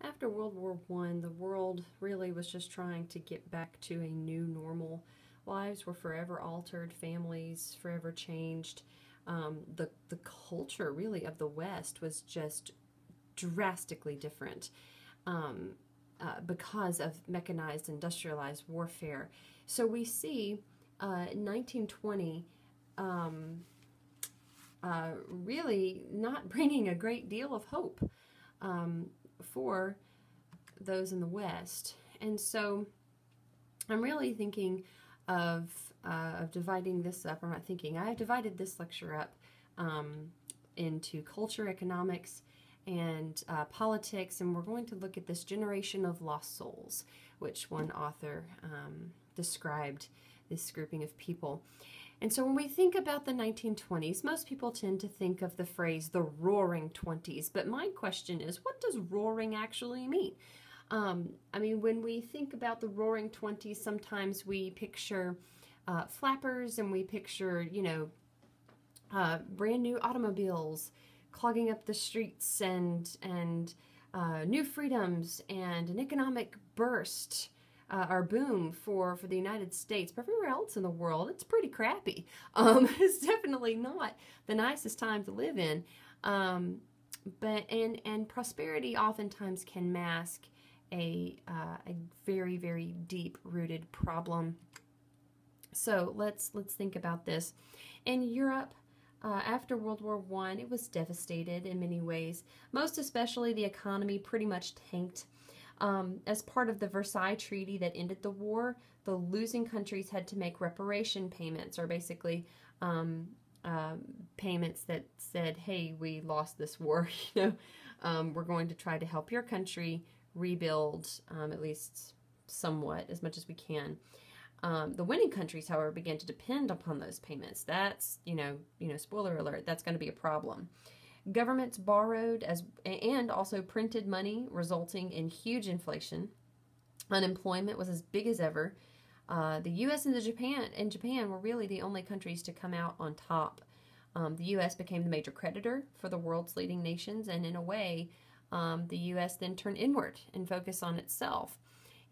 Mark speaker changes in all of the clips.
Speaker 1: After World War One, the world really was just trying to get back to a new normal. Lives were forever altered, families forever changed. The culture really of the West was just drastically different because of mechanized, industrialized warfare. So we see in 1920 um, really not bringing a great deal of hope um, for those in the West. And so I'm really thinking of, of dividing this up. I'm not thinking, I have divided this lecture up um, into culture, economics, and politics, and we're going to look at this generation of lost souls, which one author described this grouping of people. And so when we think about the 1920s, most people tend to think of the phrase the roaring 20s. But my question is, what does roaring actually mean? I mean, when we think about the roaring 20s, sometimes we picture flappers and we picture, brand new automobiles clogging up the streets and new freedoms and an economic burst or boom for the United States. But everywhere else in the world, it's pretty crappy. It's definitely not the nicest time to live in. But prosperity oftentimes can mask a very, very deep rooted problem. So let's think about this. In Europe, after World War I, it was devastated in many ways. Most especially, the economy pretty much tanked. As part of the Versailles Treaty that ended the war, the losing countries had to make reparation payments, or basically payments that said, "Hey, we lost this war. We're going to try to help your country rebuild, at least somewhat, as much as we can." The winning countries, however, began to depend upon those payments. That's, spoiler alert, that's going to be a problem. Governments borrowed and also printed money, resulting in huge inflation. Unemployment was as big as ever. The U.S. and Japan were really the only countries to come out on top. The U.S. became the major creditor for the world's leading nations, and in a way, the U.S. then turned inward and focused on itself.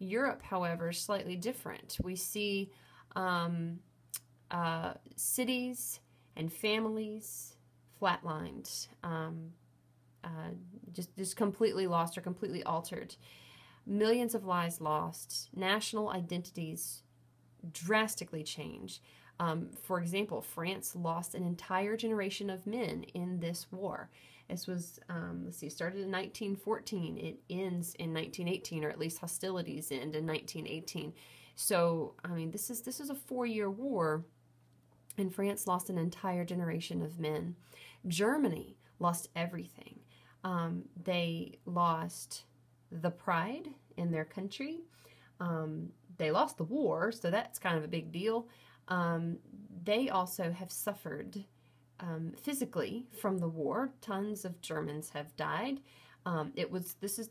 Speaker 1: Europe, however, is slightly different. We see cities and families flatlined, just completely lost or completely altered. Millions of lives lost. National identities drastically changed. For example, France lost an entire generation of men in this war. This was, started in 1914. It ends in 1918, or at least hostilities end in 1918. So, I mean, this is a 4-year war, and France lost an entire generation of men. Germany lost everything. They lost the pride in their country. They lost the war, so that's kind of a big deal. They also have suffered physically from the war. Tons of Germans have died. This is,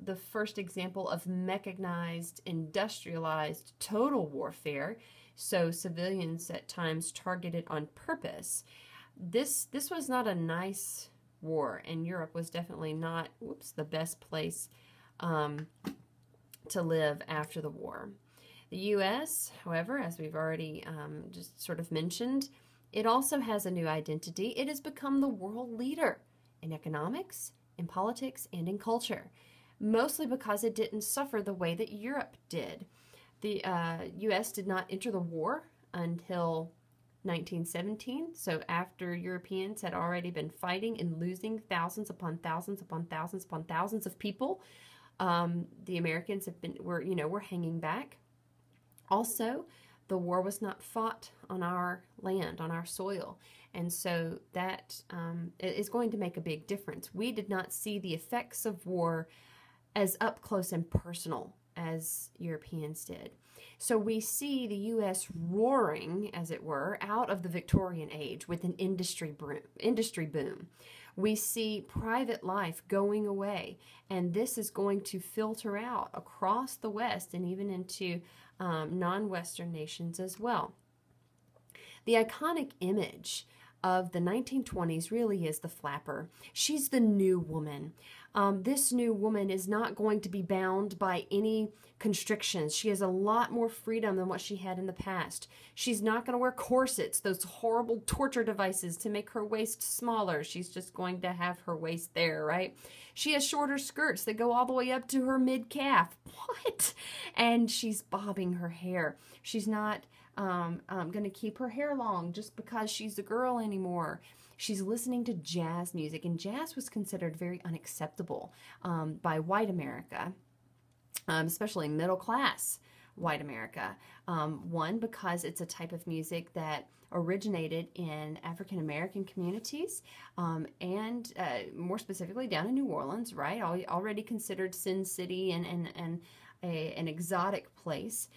Speaker 1: the first example of mechanized, industrialized, total warfare. So civilians at times targeted on purpose. This was not a nice war, and Europe was definitely not, the best place to live after the war. The U.S., however, as we've already just sort of mentioned, it also has a new identity. It has become the world leader in economics, in politics, and in culture, mostly because it didn't suffer the way that Europe did. The U.S. did not enter the war until 1917, so after Europeans had already been fighting and losing thousands upon thousands upon thousands upon thousands of people. The Americans were hanging back. Also, the war was not fought on our land, on our soil, and so that is going to make a big difference. We did not see the effects of war as up close and personal as Europeans did. So we see the U.S. roaring, as it were, out of the Victorian age with an industry boom. We see private life going away, and this is going to filter out across the West and even into non-Western nations as well. The iconic image of the 1920s really is the flapper. She's the new woman. This new woman is not going to be bound by any constrictions. She has a lot more freedom than what she had in the past. She's not going to wear corsets, those horrible torture devices to make her waist smaller. She's just going to have her waist there, right? She has shorter skirts that go all the way up to her mid-calf. What? And she's bobbing her hair. She's not going to keep her hair long just because she's a girl anymore. She's listening to jazz music, and jazz was considered very unacceptable by white America, especially middle class white America. One, because it's a type of music that originated in African American communities, and more specifically down in New Orleans, right? Already considered Sin City and an exotic place.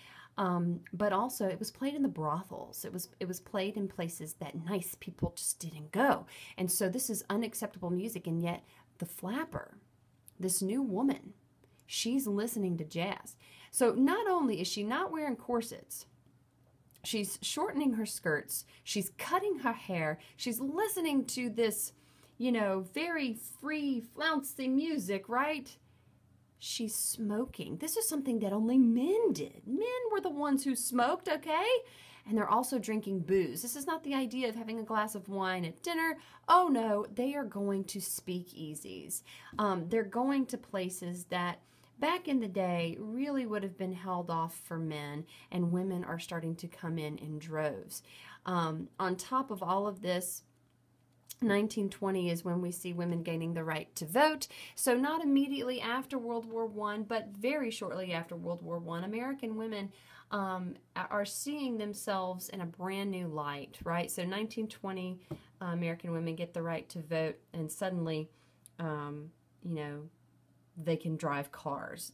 Speaker 1: But also it was played in the brothels. It was played in places that nice people just didn't go. And so this is unacceptable music, and yet the flapper, this new woman, she's listening to jazz. So not only is she not wearing corsets, she's shortening her skirts, she's cutting her hair, she's listening to this, very free, flouncy music, right? She's smoking. This is something that only men did. Men were the ones who smoked, okay? And they're also drinking booze. This is not the idea of having a glass of wine at dinner. Oh no, they are going to speakeasies. They're going to places that back in the day really would have been held off for men, and women are starting to come in droves. On top of all of this, 1920 is when we see women gaining the right to vote. So not immediately after World War I, but very shortly after World War I, American women are seeing themselves in a brand new light, right? So 1920, American women get the right to vote, and suddenly, they can drive cars.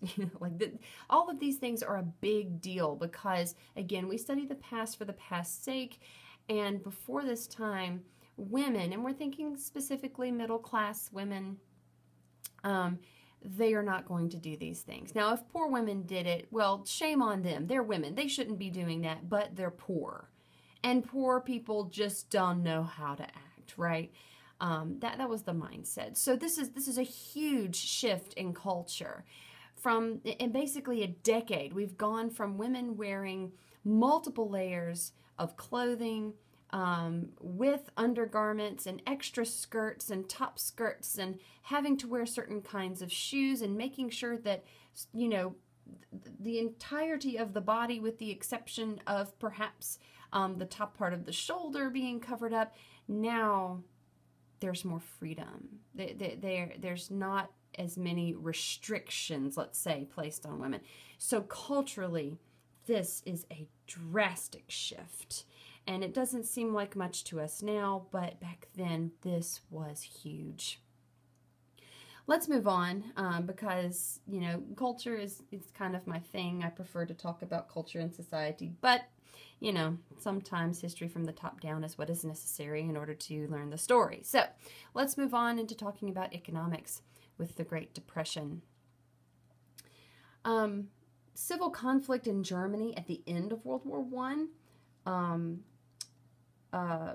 Speaker 1: All of these things are a big deal because, again, we study the past for the past's sake, and before this time, women, and we're thinking specifically middle-class women, they are not going to do these things. Now, if poor women did it, well, shame on them. They're women. They shouldn't be doing that, but they're poor. And poor people just don't know how to act, right? That was the mindset. So this is a huge shift in culture. In basically a decade, we've gone from women wearing multiple layers of clothing, with undergarments and extra skirts and top skirts, and having to wear certain kinds of shoes, and making sure that, the entirety of the body, with the exception of perhaps the top part of the shoulder being covered up. Now there's more freedom. There's not as many restrictions, let's say, placed on women. So culturally, this is a drastic shift. And it doesn't seem like much to us now, but back then this was huge. Let's move on because, culture is kind of my thing. I prefer to talk about culture and society, but, sometimes history from the top down is what is necessary in order to learn the story. So let's move on into talking about economics with the Great Depression. Civil conflict in Germany at the end of World War I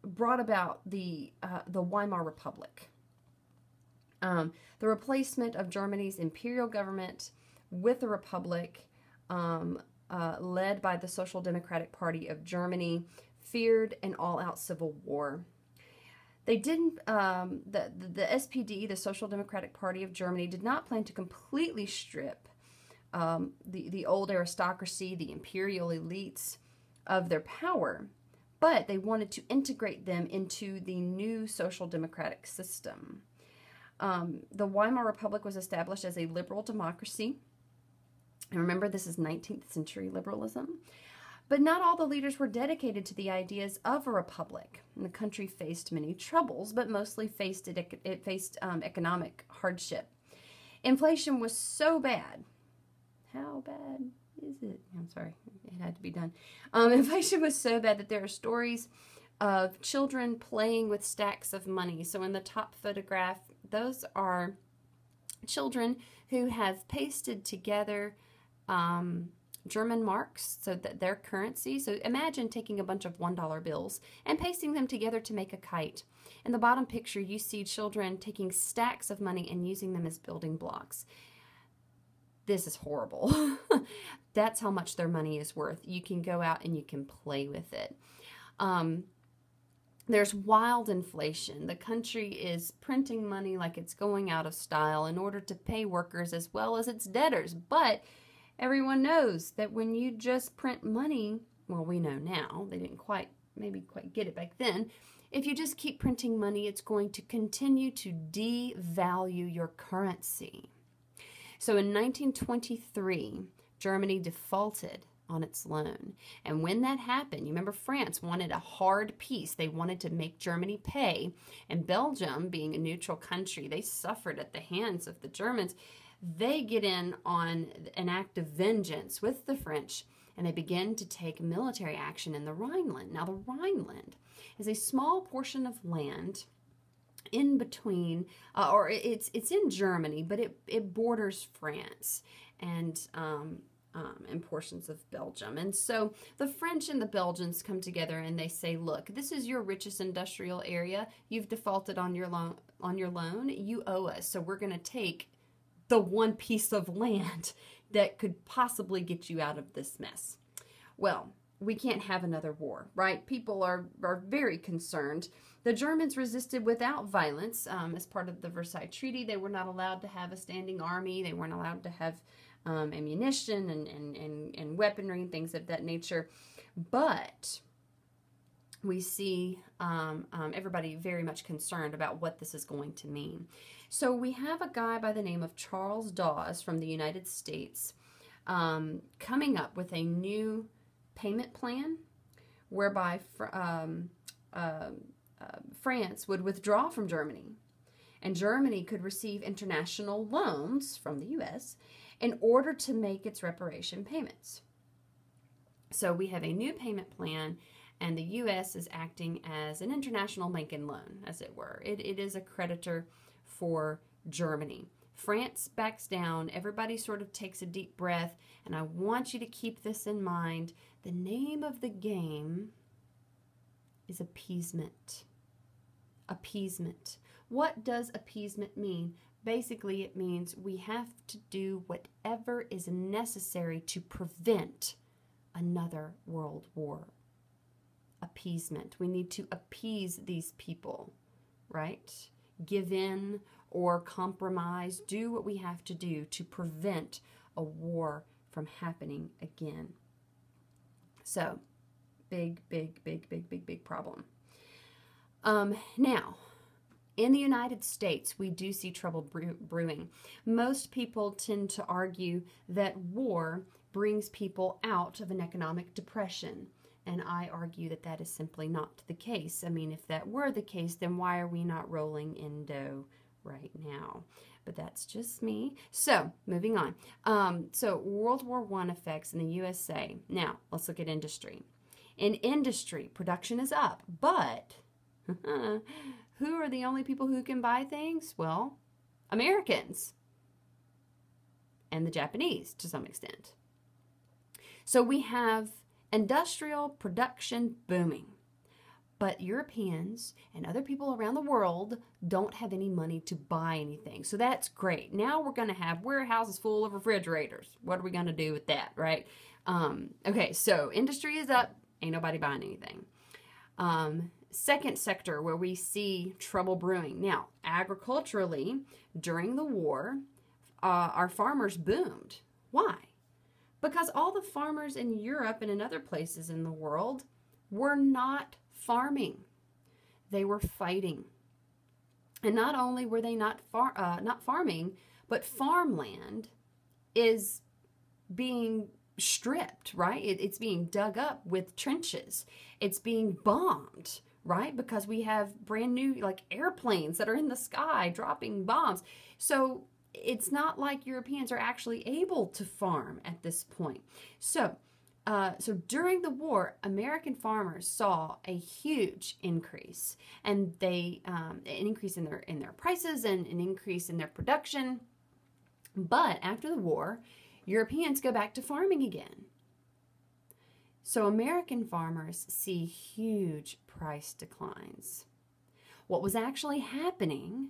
Speaker 1: brought about the Weimar Republic. The replacement of Germany's imperial government with a republic led by the Social Democratic Party of Germany feared an all-out civil war. They didn't, the SPD, the Social Democratic Party of Germany, did not plan to completely strip the old aristocracy, the imperial elites, of their power, but they wanted to integrate them into the new social democratic system. The Weimar Republic was established as a liberal democracy. And remember, this is 19th century liberalism. But not all the leaders were dedicated to the ideas of a republic. And the country faced many troubles, but mostly faced economic hardship. Inflation was so bad. How bad is it? I'm sorry, it had to be done. Inflation was so bad that there are stories of children playing with stacks of money. So in the top photograph, those are children who have pasted together German marks, so that their currency. So imagine taking a bunch of $1 bills and pasting them together to make a kite. In the bottom picture, you see children taking stacks of money and using them as building blocks. This is horrible. That's how much their money is worth. You can go out and you can play with it. There's wild inflation. The country is printing money like it's going out of style in order to pay workers as well as its debtors. But everyone knows that when you just print money, well, we know now, they didn't maybe quite get it back then. If you just keep printing money, it's going to continue to devalue your currency. So in 1923, Germany defaulted on its loan. And when that happened, you remember France wanted a hard peace. They wanted to make Germany pay. And Belgium, being a neutral country, they suffered at the hands of the Germans. They get in on an act of vengeance with the French, and they begin to take military action in the Rhineland. Now, the Rhineland is a small portion of land in between, or it's in Germany, but it borders France and portions of Belgium. And so the French and the Belgians come together and they say, look, this is your richest industrial area. You've defaulted on your loan. You owe us. So we're going to take the one piece of land that could possibly get you out of this mess. Well, we can't have another war, right? People are very concerned. The Germans resisted without violence. As part of the Versailles Treaty, they were not allowed to have a standing army. They weren't allowed to have ammunition and weaponry and things of that nature. But we see everybody very much concerned about what this is going to mean. So we have a guy by the name of Charles Dawes from the United States coming up with a new payment plan whereby France would withdraw from Germany, and Germany could receive international loans from the U.S. in order to make its reparation payments. So we have a new payment plan, and the U.S. is acting as an international bank and loan, as it were. It is a creditor for Germany. France backs down. Everybody sort of takes a deep breath, and I want you to keep this in mind. The name of the game is appeasement. Appeasement. What does appeasement mean? Basically, it means we have to do whatever is necessary to prevent another world war. Appeasement. We need to appease these people, right? Give in or compromise. Do what we have to do to prevent a war from happening again. So, big problem. Now, in the United States, we do see trouble brewing. Most people tend to argue that war brings people out of an economic depression. And I argue that that is simply not the case. I mean, if that were the case, then why are we not rolling in dough right now? But that's just me. So, moving on. So, World War I effects in the USA. Now, let's look at industry. In industry, production is up, but who are the only people who can buy things? Well, Americans and the Japanese to some extent. So we have industrial production booming, but Europeans and other people around the world don't have any money to buy anything. So that's great. Now we're going to have warehouses full of refrigerators. What are we going to do with that, right? Okay, so industry is up. Ain't nobody buying anything. Second sector where we see trouble brewing. Now, agriculturally, during the war, our farmers boomed. Why? Because all the farmers in Europe and in other places in the world were not farming. They were fighting. And not only were they not farming, but farmland is being stripped, right? It's being dug up with trenches. It's being bombed, right? Because we have brand new like airplanes that are in the sky dropping bombs. So it's not like Europeans are actually able to farm at this point. So during the war, American farmers saw a huge increase, and an increase in their prices and an increase in their production. But after the war, Europeans go back to farming again. So American farmers see huge price declines. What was actually happening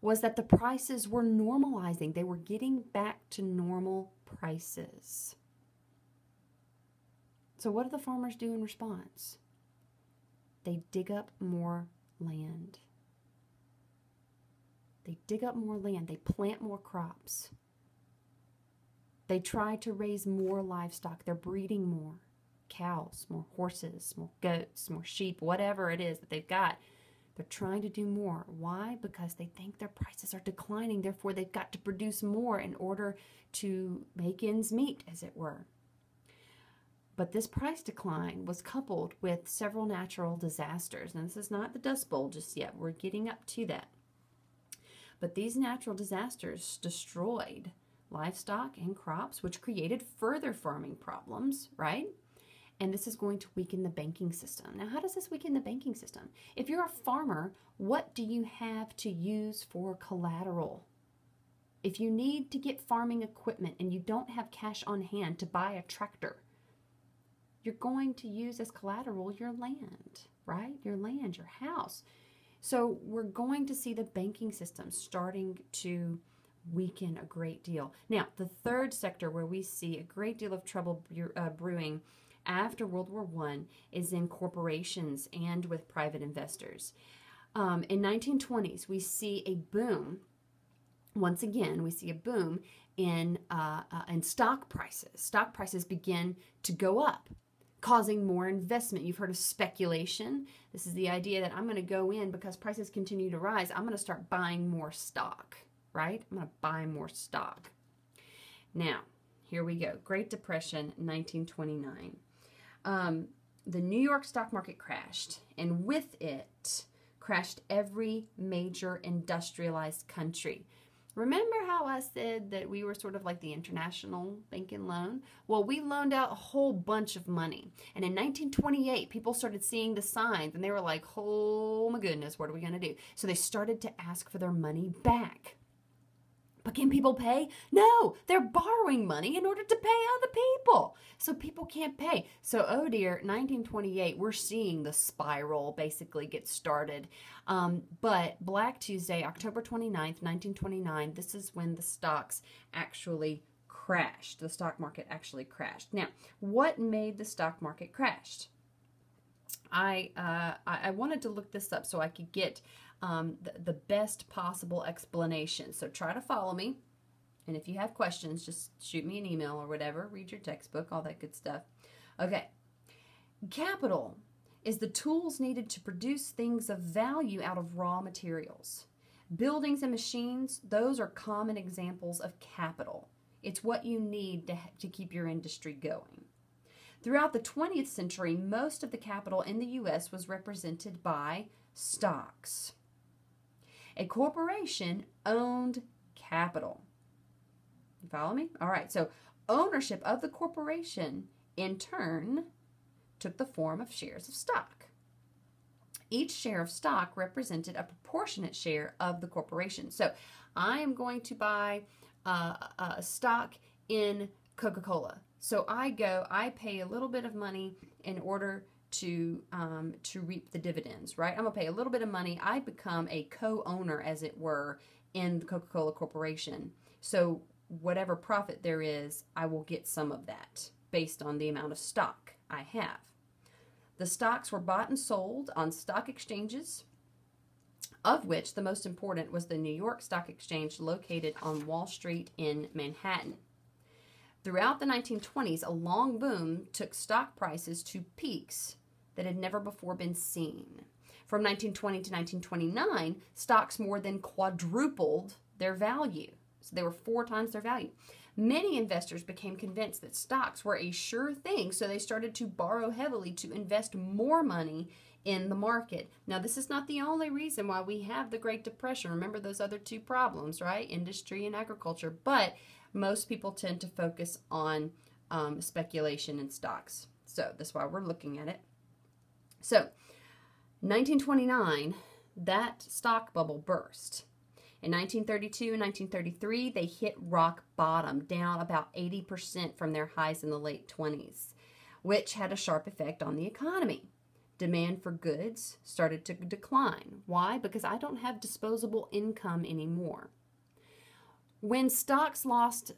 Speaker 1: was that the prices were normalizing. They were getting back to normal prices. So what do the farmers do in response? They dig up more land. They dig up more land. They plant more crops. They try to raise more livestock. They're breeding more cows, more horses, more goats, more sheep, whatever it is that they've got. They're trying to do more. Why? Because they think their prices are declining. Therefore, they've got to produce more in order to make ends meet, as it were. But this price decline was coupled with several natural disasters. Now, this is not the Dust Bowl just yet. We're getting up to that. But these natural disasters destroyed livestock and crops, which created further farming problems, right? And this is going to weaken the banking system. Now, how does this weaken the banking system? If you're a farmer, what do you have to use for collateral? If you need to get farming equipment and you don't have cash on hand to buy a tractor, you're going to use as collateral your land, right? Your land, your house. So we're going to see the banking system starting to weaken a great deal. Now, the third sector where we see a great deal of trouble brewing after World War I is in corporations and with private investors. In 1920s, we see a boom. Once again, we see a boom in stock prices. Stock prices begin to go up, causing more investment. You've heard of speculation. This is the idea that I'm going to go in because prices continue to rise. I'm going to start buying more stock, right? I'm going to buy more stock. Now, here we go. Great Depression, 1929. The New York stock market crashed, and with it crashed every major industrialized country. Remember how I said that we were sort of like the international bank and loan? Well, we loaned out a whole bunch of money. And in 1928, people started seeing the signs, and they were like, oh my goodness, what are we going to do? So they started to ask for their money back. But can people pay? No, they're borrowing money in order to pay other people. So people can't pay. So, oh dear, 1928, we're seeing the spiral basically get started. But Black Tuesday, October 29th, 1929, this is when the stocks actually crashed. The stock market actually crashed. Now, what made the stock market crash? I wanted to look this up so I could get the best possible explanation. So try to follow me. And if you have questions, just shoot me an email or whatever. Read your textbook, all that good stuff. Okay. Capital is the tools needed to produce things of value out of raw materials. Buildings and machines, those are common examples of capital. It's what you need to keep your industry going. Throughout the 20th century, most of the capital in the U.S. was represented by stocks. A corporation owned capital. You follow me? All right, so ownership of the corporation, in turn, took the form of shares of stock. Each share of stock represented a proportionate share of the corporation. So I am going to buy a stock in Coca-Cola. So I pay a little bit of money in order to reap the dividends, right? I'm going to pay a little bit of money. I become a co-owner, as it were, in the Coca-Cola Corporation. So whatever profit there is, I will get some of that based on the amount of stock I have. The stocks were bought and sold on stock exchanges, of which the most important was the New York Stock Exchange located on Wall Street in Manhattan. Throughout the 1920s, a long boom took stock prices to peaks that had never before been seen. From 1920 to 1929, stocks more than quadrupled their value. So they were 4 times their value. Many investors became convinced that stocks were a sure thing, so they started to borrow heavily to invest more money in the market. Now, this is not the only reason why we have the Great Depression. Remember those other 2 problems, right? Industry and agriculture. But most people tend to focus on speculation in stocks. So that's why we're looking at it. So 1929, that stock bubble burst. In 1932 and 1933, they hit rock bottom, down about 80% from their highs in the late 20s, which had a sharp effect on the economy. Demand for goods started to decline. Why? Because I don't have disposable income anymore. When stocks lost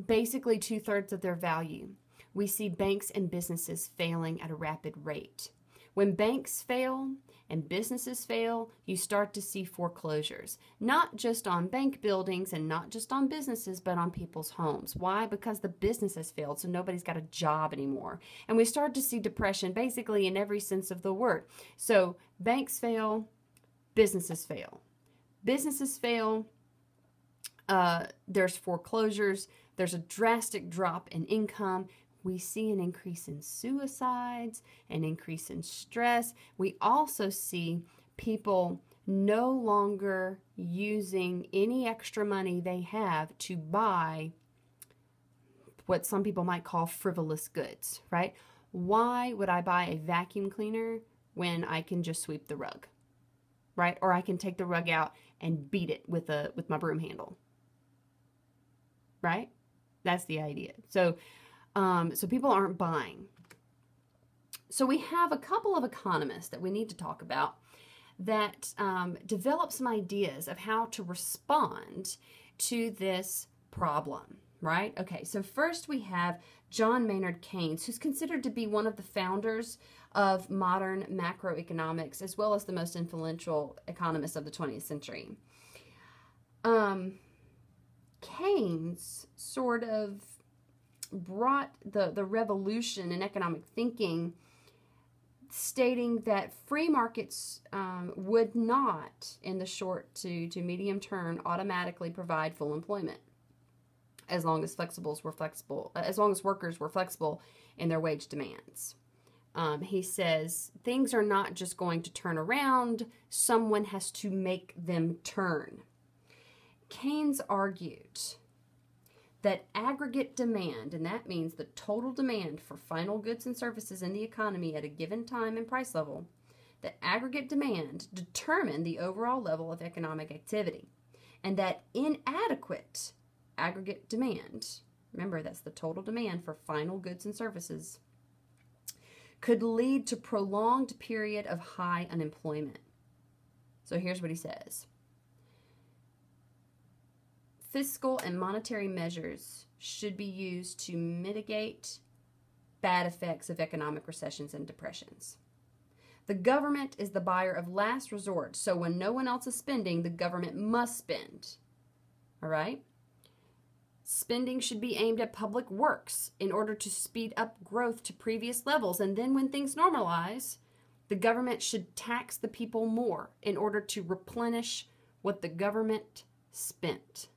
Speaker 1: basically 2/3 of their value, we see banks and businesses failing at a rapid rate. When banks fail and businesses fail, you start to see foreclosures, not just on bank buildings and not just on businesses, but on people's homes. Why? Because the business has failed, so nobody's got a job anymore. And we start to see depression basically in every sense of the word. So banks fail, businesses fail. Businesses fail, there's foreclosures, there's a drastic drop in income. We see an increase in suicides, an increase in stress. We also see people no longer using any extra money they have to buy what some people might call frivolous goods, right? Why would I buy a vacuum cleaner when I can just sweep the rug, right? Or I can take the rug out and beat it with my broom handle, right? That's the idea. So people aren't buying. So we have a couple of economists that we need to talk about that develop some ideas of how to respond to this problem, right? Okay, so first we have John Maynard Keynes, who's considered to be one of the founders of modern macroeconomics, as well as the most influential economist of the 20th century. Keynes sort of brought the revolution in economic thinking, stating that free markets would not, in the short to medium term, automatically provide full employment, as long as as long as workers were flexible in their wage demands. He says things are not just going to turn around; someone has to make them turn. Keynes argued that aggregate demand, and that means the total demand for final goods and services in the economy at a given time and price level, that aggregate demand determined the overall level of economic activity, and that inadequate aggregate demand, remember that's the total demand for final goods and services, could lead to prolonged period of high unemployment. So here's what he says. Fiscal and monetary measures should be used to mitigate bad effects of economic recessions and depressions. The government is the buyer of last resort, so when no one else is spending, the government must spend. All right? Spending should be aimed at public works in order to speed up growth to previous levels, and then when things normalize, the government should tax the people more in order to replenish what the government spent.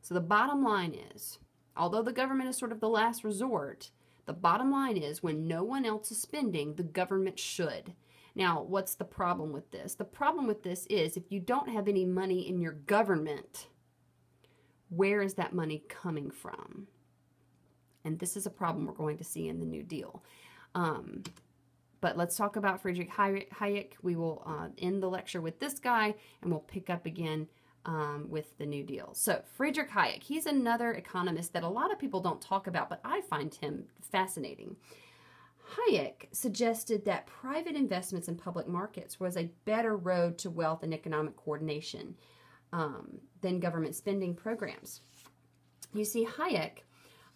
Speaker 1: So the bottom line is, although the government is sort of the last resort, the bottom line is when no one else is spending, the government should. Now, what's the problem with this? The problem with this is if you don't have any money in your government, where is that money coming from? And this is a problem we're going to see in the New Deal. But let's talk about Friedrich Hayek. We will end the lecture with this guy, and we'll pick up again with the New Deal. So Friedrich Hayek, he's another economist that a lot of people don't talk about, but I find him fascinating. Hayek suggested that private investments in public markets was a better road to wealth and economic coordination than government spending programs. You see, Hayek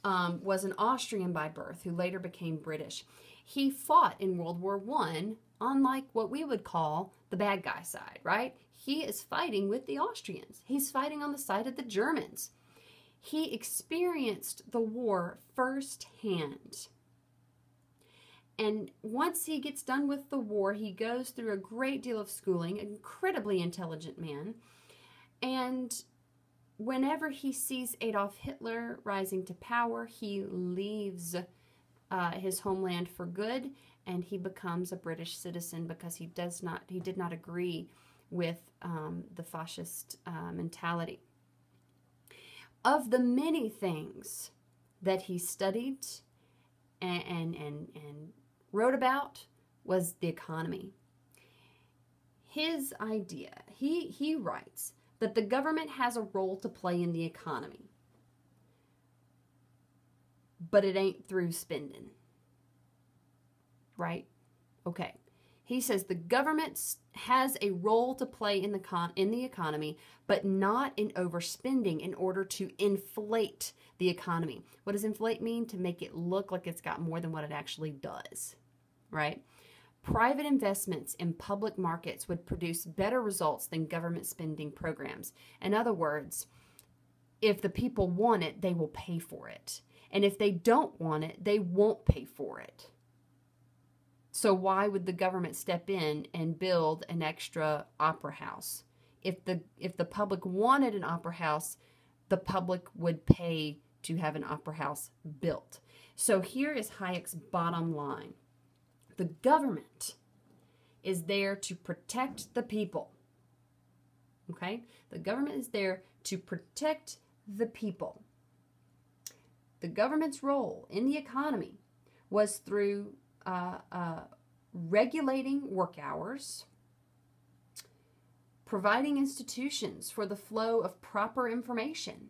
Speaker 1: was an Austrian by birth who later became British. He fought in World War I on like what we would call the bad guy side, right? He is fighting with the Austrians. He's fighting on the side of the Germans. He experienced the war firsthand. And once he gets done with the war, he goes through a great deal of schooling, an incredibly intelligent man. And whenever he sees Adolf Hitler rising to power, he leaves his homeland for good, and he becomes a British citizen because he did not agree with the fascist mentality. Of the many things that he studied and wrote about was the economy. His idea, he writes, that the government has a role to play in the economy, but it ain't through spending. Right? Okay. He says the government has a role to play in the economy, but not in overspending in order to inflate the economy. What does inflate mean? To make it look like it's got more than what it actually does, right? Private investments in public markets would produce better results than government spending programs. In other words, if the people want it, they will pay for it. And if they don't want it, they won't pay for it. So why would the government step in and build an extra opera house? If the public wanted an opera house, the public would pay to have an opera house built. So here is Hayek's bottom line. The government is there to protect the people. Okay? The government is there to protect the people. The government's role in the economy was through regulating work hours, providing institutions for the flow of proper information,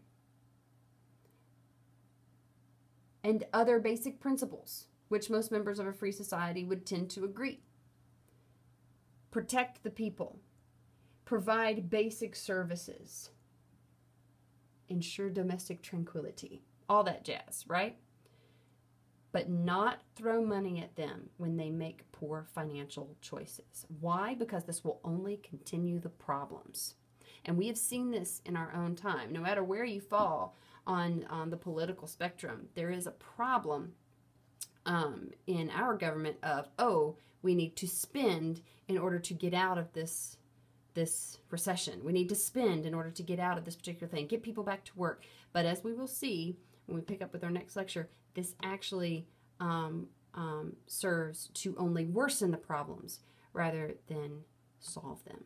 Speaker 1: and other basic principles, which most members of a free society would tend to agree. Protect the people, provide basic services, ensure domestic tranquility, all that jazz, right? But not throw money at them when they make poor financial choices. Why? Because this will only continue the problems. And we have seen this in our own time. No matter where you fall on the political spectrum, there is a problem in our government of, oh, we need to spend in order to get out of this recession. We need to spend in order to get out of this particular thing, get people back to work. But as we will see when we pick up with our next lecture, this actually serves to only worsen the problems rather than solve them.